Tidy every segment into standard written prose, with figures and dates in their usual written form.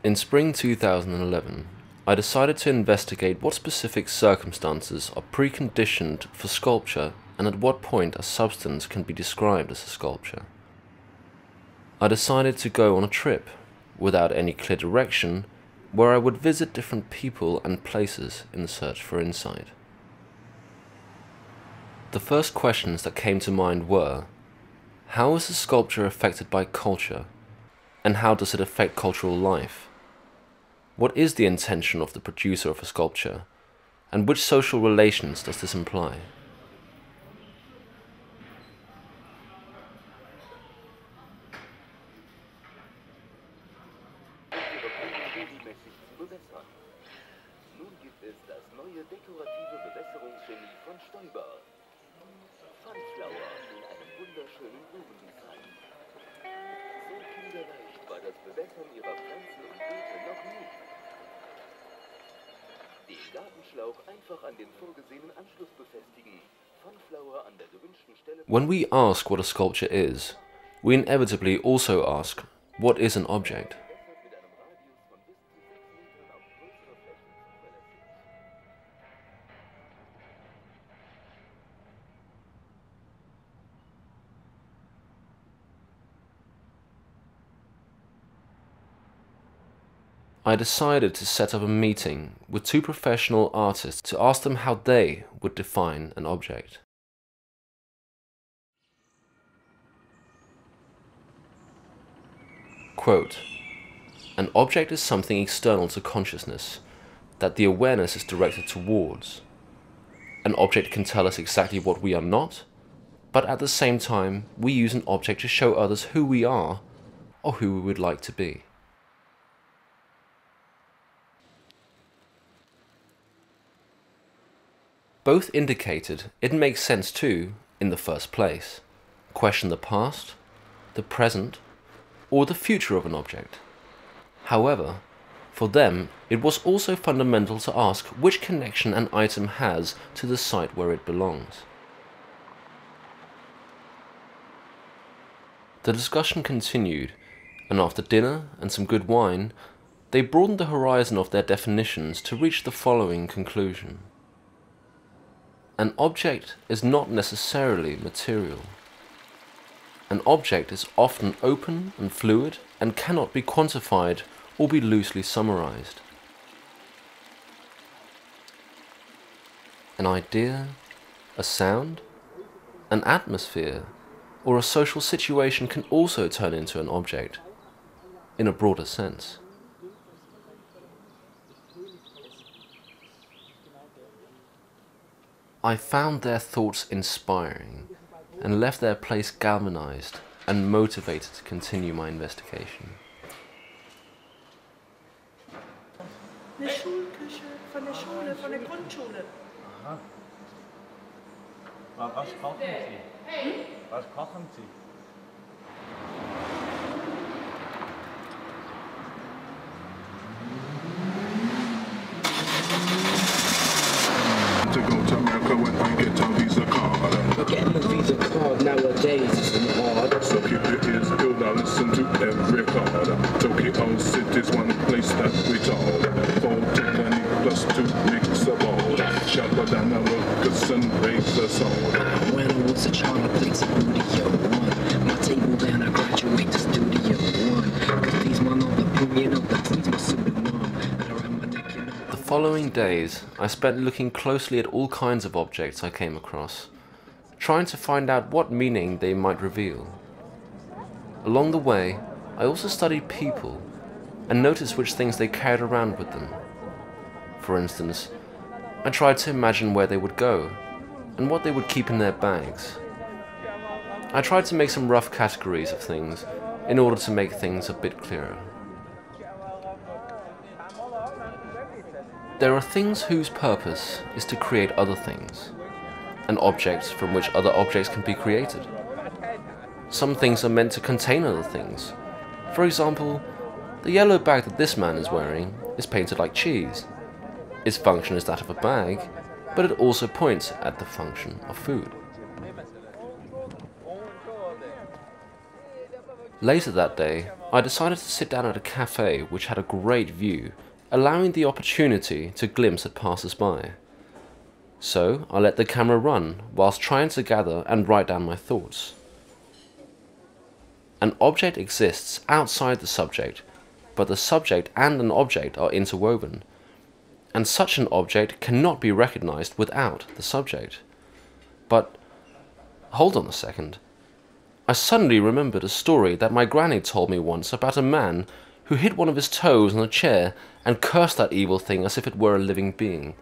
In spring 2011, I decided to investigate what specific circumstances are preconditioned for sculpture and at what point a substance can be described as a sculpture. I decided to go on a trip, without any clear direction, where I would visit different people and places in the search for insight. The first questions that came to mind were, how is a sculpture affected by culture, and how does it affect cultural life? What is the intention of the producer of a sculpture, and which social relations does this imply? When we ask what a sculpture is, we inevitably also ask, what is an object? I decided to set up a meeting with two professional artists to ask them how they would define an object. Quote, "An object is something external to consciousness, that the awareness is directed towards. An object can tell us exactly what we are not, but at the same time we use an object to show others who we are or who we would like to be." Both indicated it makes sense to, in the first place, question the past, the present, or the future of an object. However, for them, it was also fundamental to ask which connection an item has to the site where it belongs. The discussion continued, and after dinner and some good wine, they broadened the horizon of their definitions to reach the following conclusion. An object is not necessarily material. An object is often open and fluid and cannot be quantified or be loosely summarized. An idea, a sound, an atmosphere, or a social situation can also turn into an object, in a broader sense. I found their thoughts inspiring and left their place galvanized and motivated to continue my investigation. Eine Schulküche von der Schule, von der Grundschule. Aha. Was kochen Sie? Was kochen Sie? To go to America when I get a Visa card. Getting a Visa card nowadays isn't hard. So keep your ears peeled, I listen to every card. Tokyo City's one place that we told. 40 plus 2 mix a ball. Sharper than a Lucas and razor sword. When I was a child, I played Studio One. My table down, I graduate to Studio One. Cause these man on the boom, you know, that tweets my pseudonym. And around my neck, you know. The following days, I spent looking closely at all kinds of objects I came across, trying to find out what meaning they might reveal. Along the way, I also studied people and noticed which things they carried around with them. For instance, I tried to imagine where they would go and what they would keep in their bags. I tried to make some rough categories of things in order to make things a bit clearer. There are things whose purpose is to create other things, and objects from which other objects can be created. Some things are meant to contain other things. For example, the yellow bag that this man is wearing is painted like cheese. Its function is that of a bag, but it also points at the function of food. Later that day, I decided to sit down at a cafe which had a great view, allowing the opportunity to glimpse at passers-by. So I let the camera run whilst trying to gather and write down my thoughts. An object exists outside the subject, but the subject and an object are interwoven, and such an object cannot be recognized without the subject. But hold on a second. I suddenly remembered a story that my granny told me once about a man who hit one of his toes on a chair and cursed that evil thing as if it were a living being.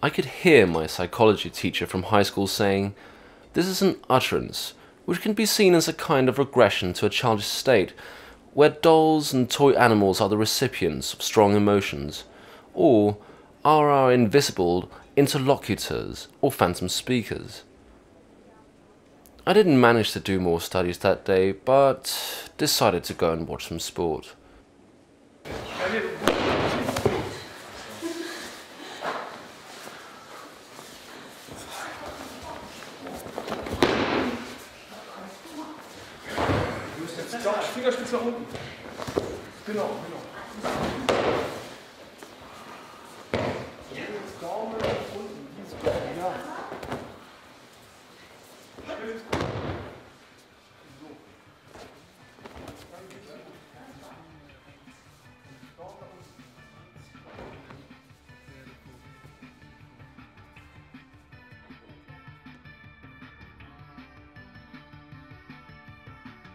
I could hear my psychology teacher from high school saying, "This is an utterance which can be seen as a kind of regression to a childish state, where dolls and toy animals are the recipients of strong emotions, or are our invisible interlocutors or phantom speakers." I didn't manage to do more studies that day, but decided to go and watch some sport. Fingerspitze nach unten. Genau. Daumen nach unten. Ja.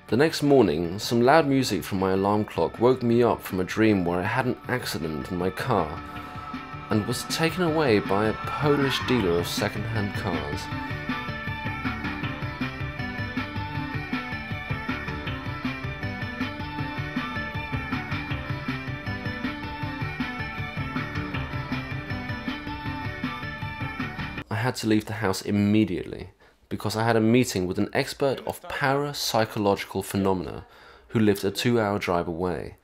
The next morning, some loud music from my alarm clock woke me up from a dream where I had an accident in my car and was taken away by a Polish dealer of second-hand cars. I had to leave the house immediately, because I had a meeting with an expert of parapsychological phenomena who lived a 2-hour drive away.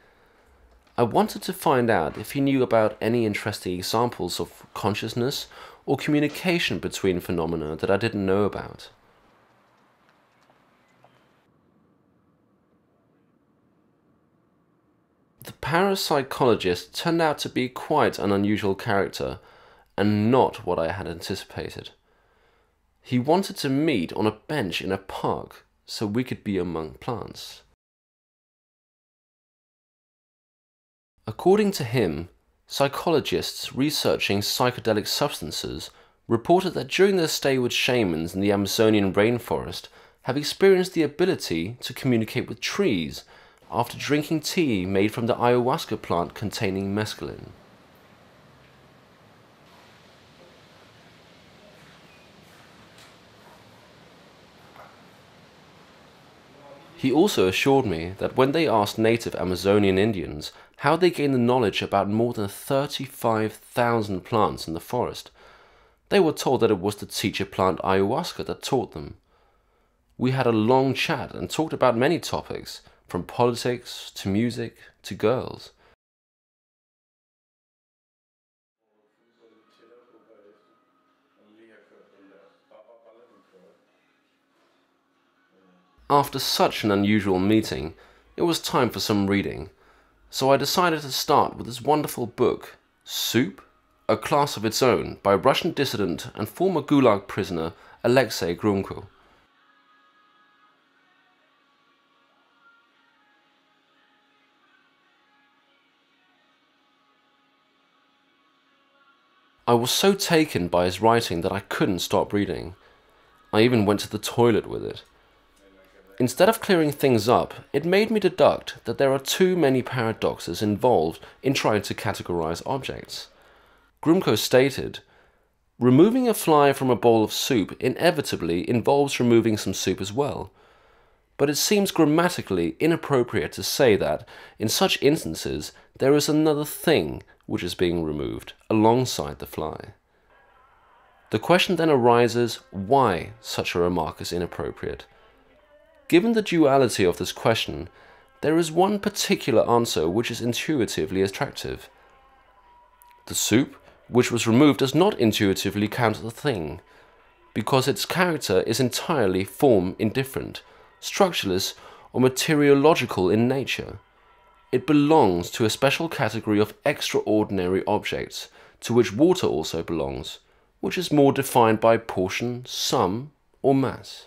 I wanted to find out if he knew about any interesting examples of consciousness or communication between phenomena that I didn't know about. The parapsychologist turned out to be quite an unusual character and not what I had anticipated. He wanted to meet on a bench in a park so we could be among plants. According to him, psychologists researching psychedelic substances reported that during their stay with shamans in the Amazonian rainforest have experienced the ability to communicate with trees after drinking tea made from the ayahuasca plant containing mescaline. He also assured me that when they asked native Amazonian Indians how they gained the knowledge about more than 35,000 plants in the forest, they were told that it was the teacher plant ayahuasca that taught them. We had a long chat and talked about many topics, from politics to music to girls. After such an unusual meeting, it was time for some reading, so I decided to start with this wonderful book, Soup? A Class of Its Own, by Russian dissident and former Gulag prisoner Alexei Grumko. I was so taken by his writing that I couldn't stop reading. I even went to the toilet with it. Instead of clearing things up, it made me deduct that there are too many paradoxes involved in trying to categorize objects. Grumko stated, "Removing a fly from a bowl of soup inevitably involves removing some soup as well. But it seems grammatically inappropriate to say that, in such instances, there is another thing which is being removed alongside the fly." The question then arises why such a remark is inappropriate. Given the duality of this question, there is one particular answer which is intuitively attractive. The soup, which was removed, does not intuitively count the thing, because its character is entirely form indifferent, structureless, or materiological in nature. It belongs to a special category of extraordinary objects, to which water also belongs, which is more defined by portion, sum, or mass.